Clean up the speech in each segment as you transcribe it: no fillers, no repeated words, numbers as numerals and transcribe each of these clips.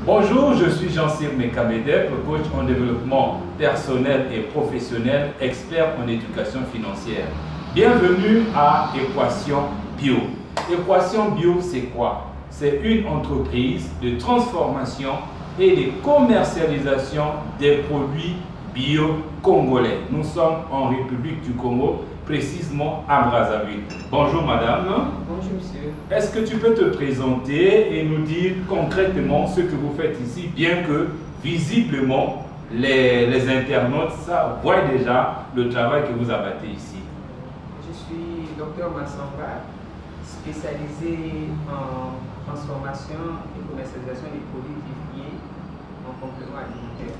Bonjour, je suis Jean-Cyr Mekamedep, coach en développement personnel et professionnel, expert en éducation financière. Bienvenue à Équation Bio. Équation Bio, c'est quoi? C'est une entreprise de transformation et de commercialisation des produits bio congolais. Nous sommes en République du Congo, précisément à Brazzaville. Bonjour madame. Bonjour monsieur. Est-ce que tu peux te présenter et nous dire concrètement ce que vous faites ici, bien que visiblement les internautes voient déjà le travail que vous abattez ici? Je suis Dr Massamba, spécialisé en transformation et commercialisation des produits vivriers en complément alimentaire.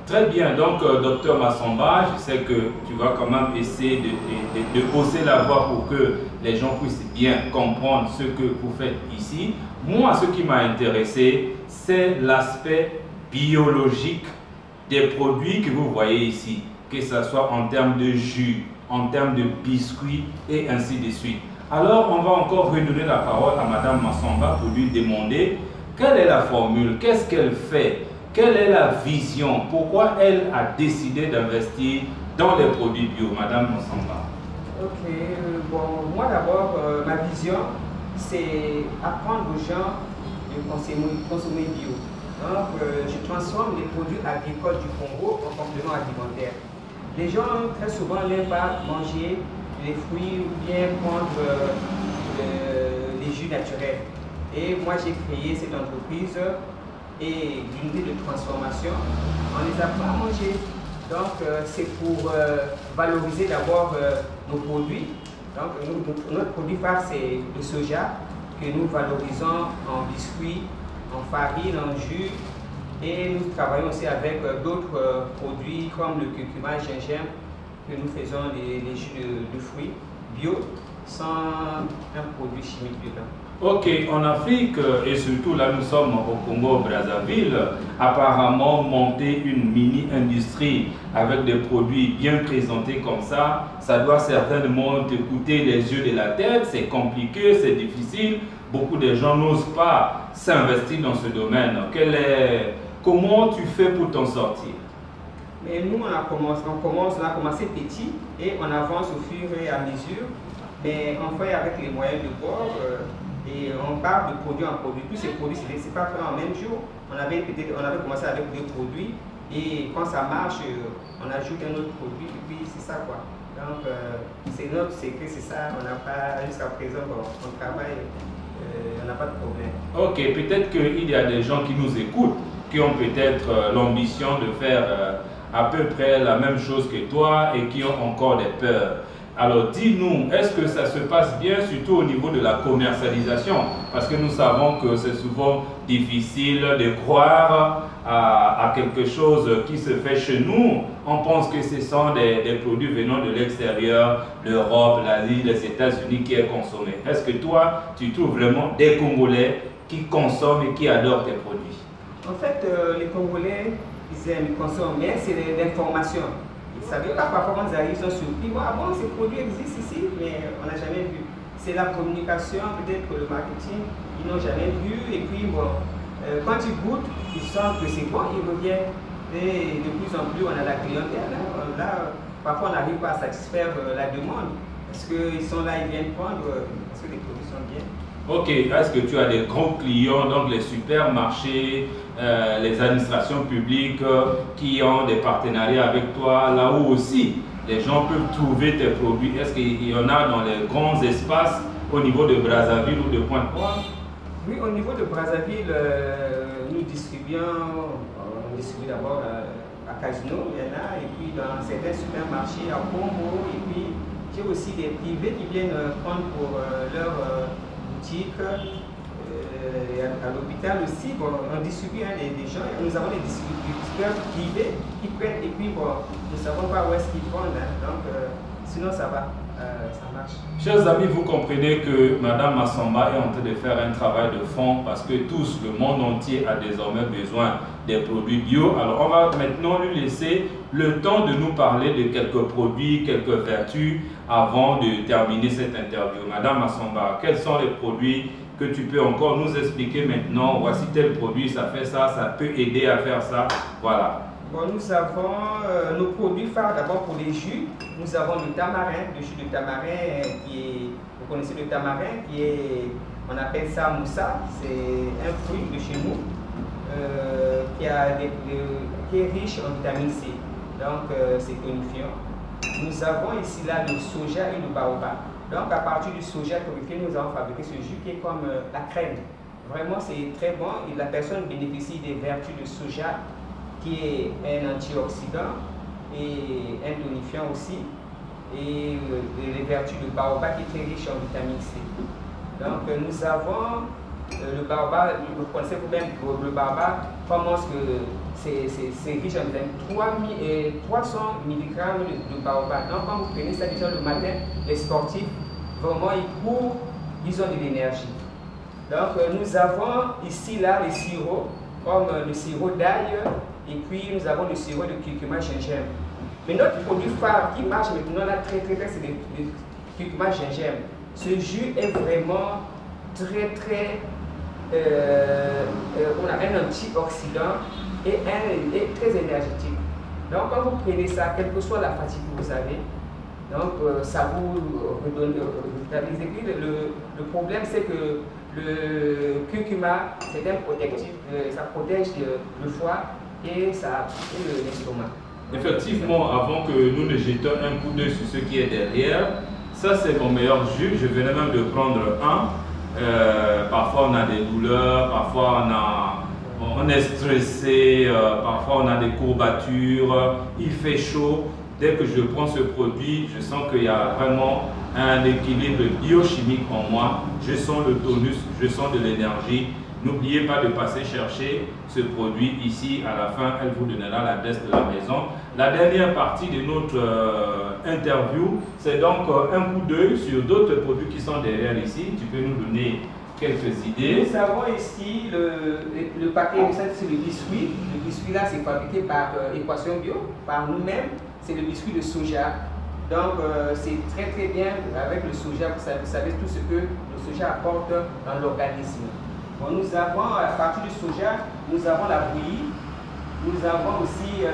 Très bien, donc Dr Massamba, je sais que tu vas quand même essayer de hausser la voix pour que les gens puissent bien comprendre ce que vous faites ici. Moi, ce qui m'a intéressé, c'est l'aspect biologique des produits que vous voyez ici, que ce soit en termes de jus, en termes de biscuits et ainsi de suite. Alors, on va encore redonner la parole à Madame Massamba pour lui demander quelle est la formule, qu'est-ce qu'elle fait. Quelle est la vision? Pourquoi elle a décidé d'investir dans les produits bio, Madame Massamba? Ok, bon, moi d'abord, ma vision, c'est apprendre aux gens de consommer bio. Donc, je transforme les produits agricoles du Congo en complément alimentaire. Les gens, très souvent, n'aiment pas manger les fruits ou bien prendre les jus naturels. Et moi, j'ai créé cette entreprise et l'unité de transformation, on les apprend à manger. Donc c'est pour valoriser d'abord nos produits. Donc notre produit phare c'est le soja que nous valorisons en biscuits, en farine, en jus. Et nous travaillons aussi avec d'autres produits comme le curcuma, gingembre, que nous faisons les jus de fruits bio sans un produit chimique dedans. Ok, en Afrique, et surtout là nous sommes au Congo-Brazzaville, apparemment monter une mini-industrie avec des produits bien présentés comme ça doit certainement te coûter les yeux de la tête, c'est compliqué, c'est difficile, beaucoup de gens n'osent pas s'investir dans ce domaine. Comment tu fais pour t'en sortir? Mais nous, on a commencé petit et on avance au fur et à mesure, mais on fait avec les moyens de bord. Et on part de produit en produit. Tous ces produits, ce n'est pas fait en même jour. On avait commencé avec deux produits et quand ça marche, on ajoute un autre produit et puis c'est ça quoi. Donc c'est notre secret, c'est ça. On n'a pas, jusqu'à présent, bon, on travaille, on n'a pas de problème. Ok, peut-être qu'il y a des gens qui nous écoutent, qui ont peut-être l'ambition de faire à peu près la même chose que toi et qui ont encore des peurs. Alors dis-nous, est-ce que ça se passe bien, surtout au niveau de la commercialisation? Parce que nous savons que c'est souvent difficile de croire à quelque chose qui se fait chez nous. On pense que ce sont des produits venant de l'extérieur, l'Europe, l'Asie, les États-Unis qui est consommé. Est-ce que toi, tu trouves vraiment des Congolais qui consomment et qui adorent tes produits? En fait, les Congolais, ils aiment, ils consomment, mais c'est l'information. Ils ne savaient pas, parfois quand ils arrivent, ils sont surpris. Bon, ces produits existent ici, mais on n'a jamais vu. C'est la communication, peut-être que le marketing, ils n'ont jamais vu. Et puis, bon, quand ils goûtent, ils sentent que c'est bon, ils reviennent. Et de plus en plus, on a la clientèle. Hein. Là, parfois, on n'arrive pas à satisfaire la demande. Parce qu'ils sont là, ils viennent prendre, parce que les produits sont bien. Ok, est-ce que tu as des gros clients, donc les supermarchés, les administrations publiques qui ont des partenariats avec toi, là où aussi les gens peuvent trouver tes produits? Est-ce qu'il y en a dans les grands espaces au niveau de Brazzaville ou de Pointe-Noire? Oui, au niveau de Brazzaville, nous distribuons, on distribue d'abord à Casino, il y en a, et puis dans certains supermarchés à Congo, et puis j'ai aussi des privés qui viennent prendre pour leur boutique. À l'hôpital aussi, bon, on distribue des gens, nous avons des distributeurs privés qui prennent et puis bon, nous ne savons pas où est-ce qu'ils vendent, hein, donc sinon ça va, ça marche. Chers amis, vous comprenez que Madame Massamba est en train de faire un travail de fond parce que tous, le monde entier a désormais besoin des produits bio. Alors on va maintenant lui laisser le temps de nous parler de quelques produits, quelques vertus avant de terminer cette interview. Madame Massamba, quels sont les produits que tu peux encore nous expliquer maintenant, voici tel produit, ça fait ça, ça peut aider à faire ça, voilà. Bon, nous avons nos produits phares d'abord pour les jus. Nous avons le tamarin, le jus de tamarin qui est, vous connaissez le tamarin, qui est, on appelle ça moussa, c'est un fruit de chez nous qui est riche en vitamine C, donc c'est tonifiant. Nous avons ici là le soja et le baobab. Donc à partir du soja torréfié, nous avons fabriqué ce jus qui est comme la crème. Vraiment c'est très bon et la personne bénéficie des vertus de soja qui est un antioxydant et un tonifiant aussi, et les vertus de baobab qui est très riche en vitamine C. Donc nous avons le baobab, vous connaissez vous-même le baobab, comment c'est riche en vitamine 300 mg de baobab. Donc quand vous prenez ça déjà le matin, les sportifs, vraiment ils courent, ils ont de l'énergie. Donc nous avons ici là les sirops, comme le sirop d'ail, et puis nous avons le sirop de curcuma gingembre. Mais notre produit phare qui marche maintenant là très, c'est le curcuma gingembre. Ce jus est vraiment très on a un antioxydant et très énergétique. Donc quand vous prenez ça, quelle que soit la fatigue que vous avez, donc ça vous redonne le problème c'est que le curcuma c'est un protectif, ça protège le foie et l'estomac. Effectivement, avant que nous ne jetions un coup d'œil sur ce qui est derrière, ça c'est mon meilleur jus, je venais même de prendre un. Parfois on a des douleurs, parfois on est stressé, parfois on a des courbatures, il fait chaud. Dès que je prends ce produit, je sens qu'il y a vraiment un équilibre biochimique en moi. Je sens le tonus, je sens de l'énergie. N'oubliez pas de passer chercher ce produit ici. À la fin, elle vous donnera l'adresse de la maison. La dernière partie de notre interview, c'est donc un coup d'œil sur d'autres produits qui sont derrière ici. Tu peux nous donner quelques idées. Nous avons ici le paquet, c'est le biscuit. Le biscuit là, c'est fabriqué par Équation Bio, par nous-mêmes. C'est le biscuit de soja. Donc c'est très bien avec le soja. Vous savez tout ce que le soja apporte dans l'organisme. Bon, nous avons, à partir du soja, nous avons la bouillie, nous avons aussi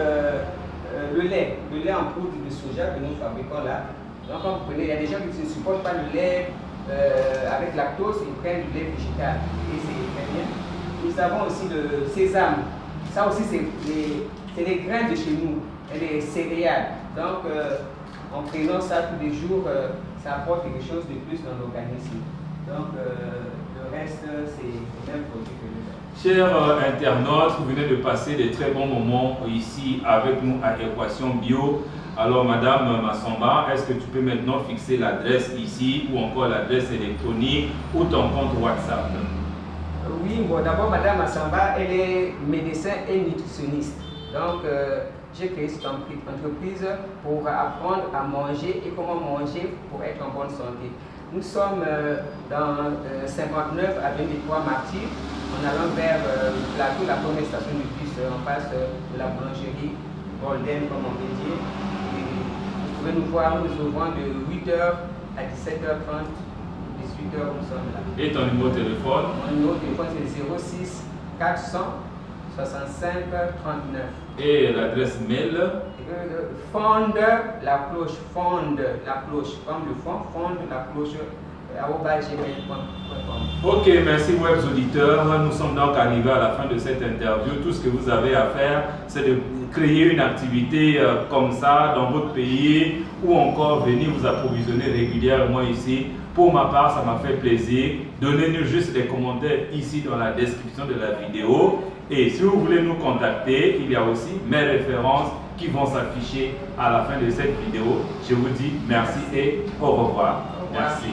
le lait en poudre de soja que nous fabriquons là. Donc quand vous prenez, il y a des gens qui ne supportent pas le lait avec lactose, ils prennent du lait végétal et c'est très bien. Nous avons aussi le sésame, ça aussi c'est les graines de chez nous, et les céréales. Donc en prenant ça tous les jours, ça apporte quelque chose de plus dans l'organisme. Donc le reste, c'est le même produit que nous avons. Chers internautes, vous venez de passer des très bons moments ici avec nous à Équation Bio. Alors Madame Massamba, est-ce que tu peux maintenant fixer l'adresse ici ou encore l'adresse électronique ou ton compte WhatsApp? Oui, bon, d'abord Madame Massamba, elle est médecin et nutritionniste. Donc j'ai créé cette entreprise pour apprendre à manger et comment manger pour être en bonne santé. Nous sommes dans 59 avenue des Trois Martyrs, en allant vers le plateau, la première station de bus en face de la boulangerie Golden, comme on peut dire. Et vous pouvez nous voir, nous ouvrons de 8h à 17h30, 18h, nous sommes là. Et ton numéro de téléphone? Mon numéro de téléphone c'est 06 400 65 39. Et l'adresse mail? Fonde la cloche, comme le fond, fonde la cloche, @gmail.com. Ok, merci web auditeurs. Nous sommes donc arrivés à la fin de cette interview. Tout ce que vous avez à faire, c'est de créer une activité comme ça dans votre pays ou encore venir vous approvisionner régulièrement ici. Pour ma part, ça m'a fait plaisir. Donnez-nous juste des commentaires ici dans la description de la vidéo. Et si vous voulez nous contacter, il y a aussi mes références qui vont s'afficher à la fin de cette vidéo. Je vous dis merci et au revoir. Merci.